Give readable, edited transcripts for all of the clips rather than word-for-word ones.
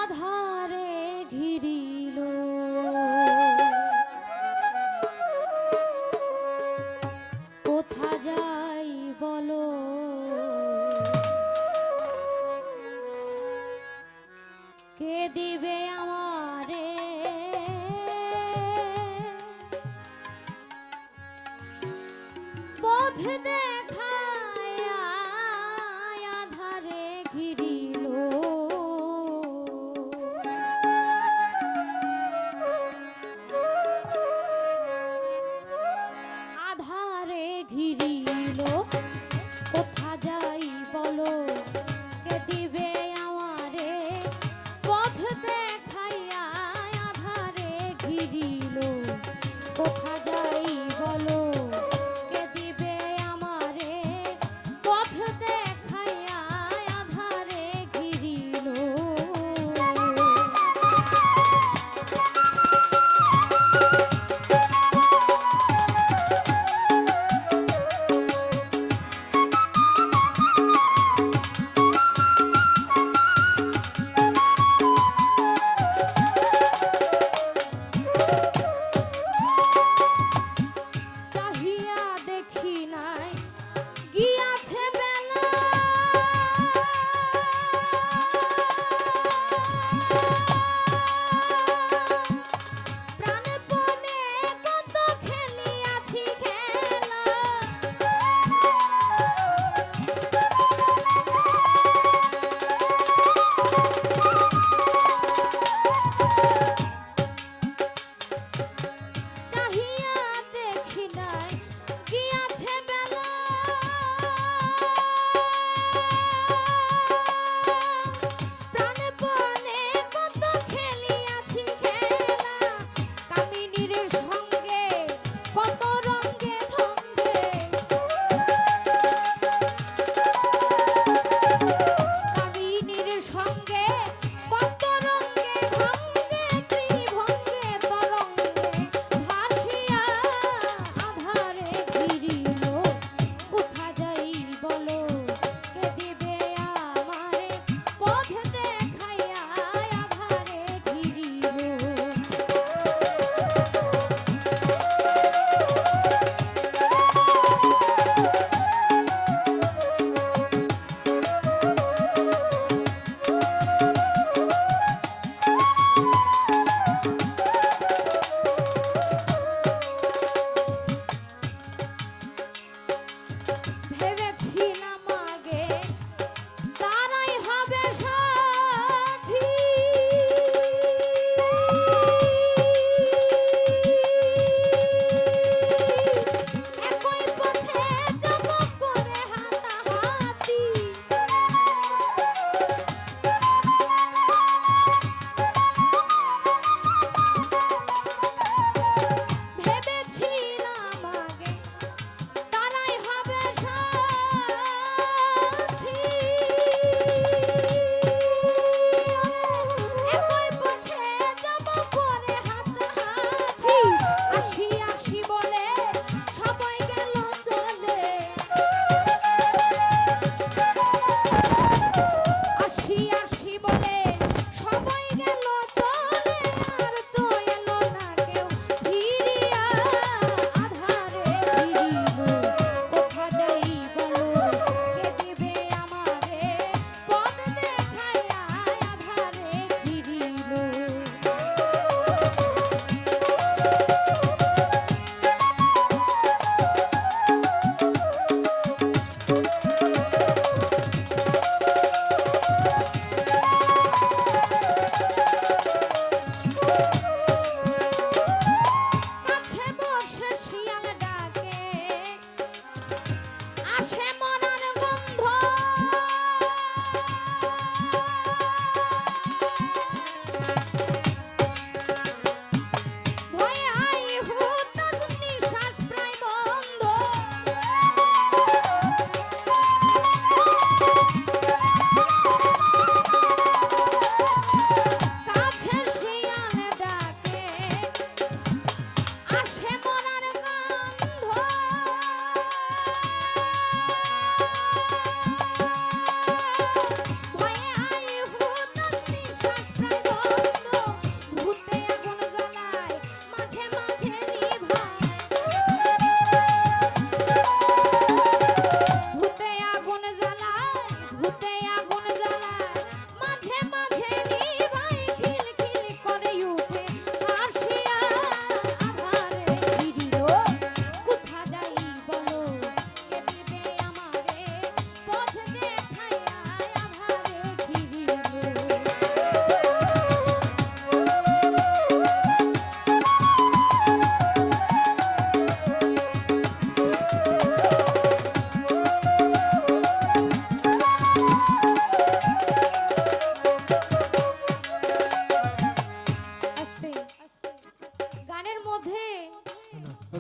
আধারে ঘিরিল কোথা যাই বলো কে দিবে আমারে পথ দেখায় আধারে ঘিরিল আধারে ঘিরিল কোথা যাই বলো কে দিবে আমারে পথ দেখাইয়া আধারে ঘিরিল কোথা যাই বলো কে দিবে আমারে পথ দেখাইয়া আধারে ঘিরিল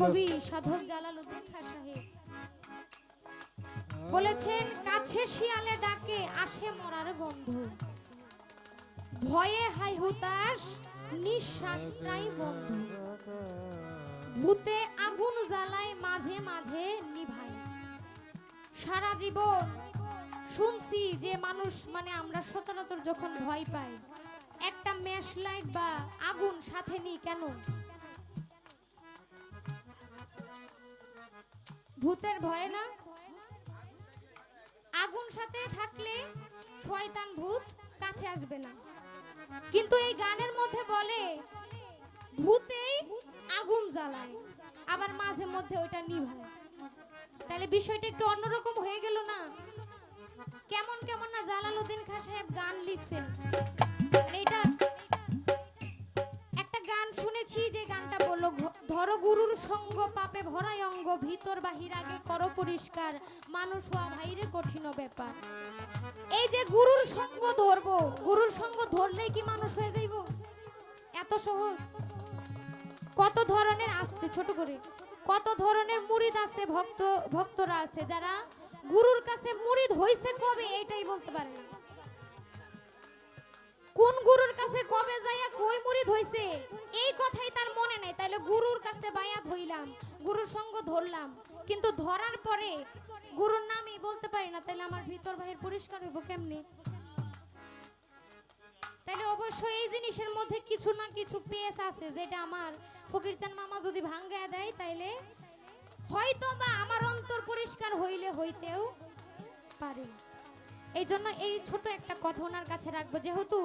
কবি সাধক জালালউদ্দিন খাঁ সাহেব বলেছেন, কাছে শিয়ালে ডাকে আসে মরার গন্ধ, ভয়ে হাই হুতাশ নিঃশ্বাসটাই বন্ধ, ভূতে আগুন জ্বালায় মাঝে মাঝে নিভায়। সারা জীবন শুনছি যে মানুষ মানে আমরা সচরাচর যখন ভয় পাই একটা ম্যাশ লাইট বা আগুন সাথে নিই কেন? ভূতের ভয়ে না? আগুন সাথে থাকলে শয়তান ভূত কাছে আসবে না। কিন্তু এই গানের মধ্যে বলে ভূতেই আগুন জ্বালায় আবার মাঝে মধ্যে ওইটা নিভায়। তাহলে বিষয়টা একটু অন্যরকম হয়ে গেল না? কেমন কেমন না জালালউদ্দিন খাঁ সাহেব গান লিখছেন। এইটা একটা গান শুনেছি যে গানটা বললো, ধরো গুরুর সঙ্গ পাপে ভরাই অঙ্গ, ভিতর বাহির আগে করো পরিষ্কার, মানুষ হওয়া ভাইরে কঠিন ব্যাপার। এই যে গুরুর সঙ্গ ধরবো, গুরুর সঙ্গ ধরলেই কি মানুষ হয়ে যাইব? এত সহজ? কত ধরনের আসতে ছোট করে কত ধরনের মুরিদ আছে, ভক্তরা আছে যারা গুরুর কাছে মুরিদ হইছে কবে এটাই বলতে পারে না। কোন গুরুর কাছে কবে যাইয়া কই মুরিদ হইছে এই কথাই তার মনে নাই। তাইলে গুরুর কাছে বায়াত হইলাম, গুরুর সঙ্গ ধরলাম, কিন্তু ধরার পরে গুরুর নামই বলতে পারি না, তাইলে আমার ভিতর বাহির পরিষ্কার হইব কেমনে? তাইলে অবশ্যই এই জিনিসের মধ্যে কিছু না কিছু পেস আছে যেটা আমার ফকিরচান মামা যদি ভাঙ্গায় দেয় তাইলে হয়তো বা আমার অন্তর পরিষ্কার হইলে হইতেও পারে। এই জন্য এই ছোট একটা কথা ওনার কাছে রাখবো, যেহেতু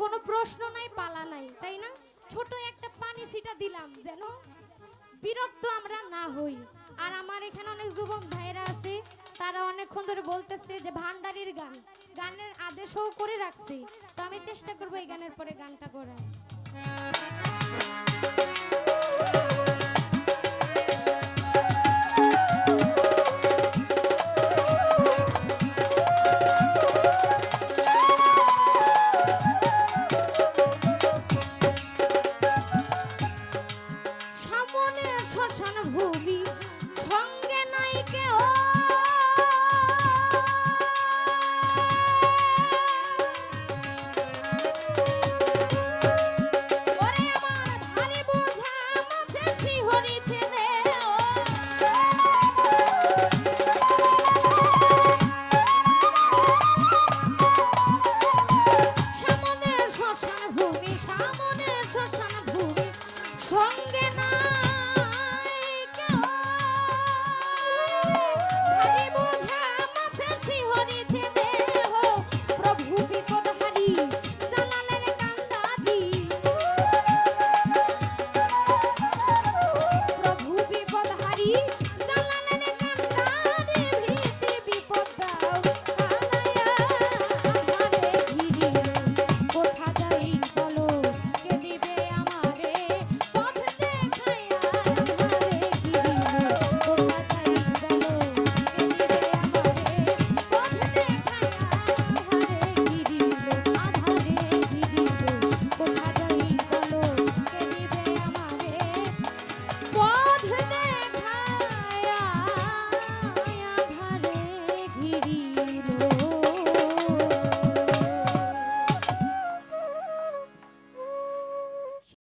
কোনো প্রশ্ন নাই পালা নাই, তাই না? ছোট একটা পানি ছিটা দিলাম যেন বিরক্ত আমরা না হই। আর আমার এখানে অনেক যুবক ভাইরা আছে, তারা অনেকক্ষণ ধরে বলতেছে যে ভান্ডারির গান, গানের আদেশও করে রাখছি, তো আমি চেষ্টা করবো এই গানের পরে গানটা করার।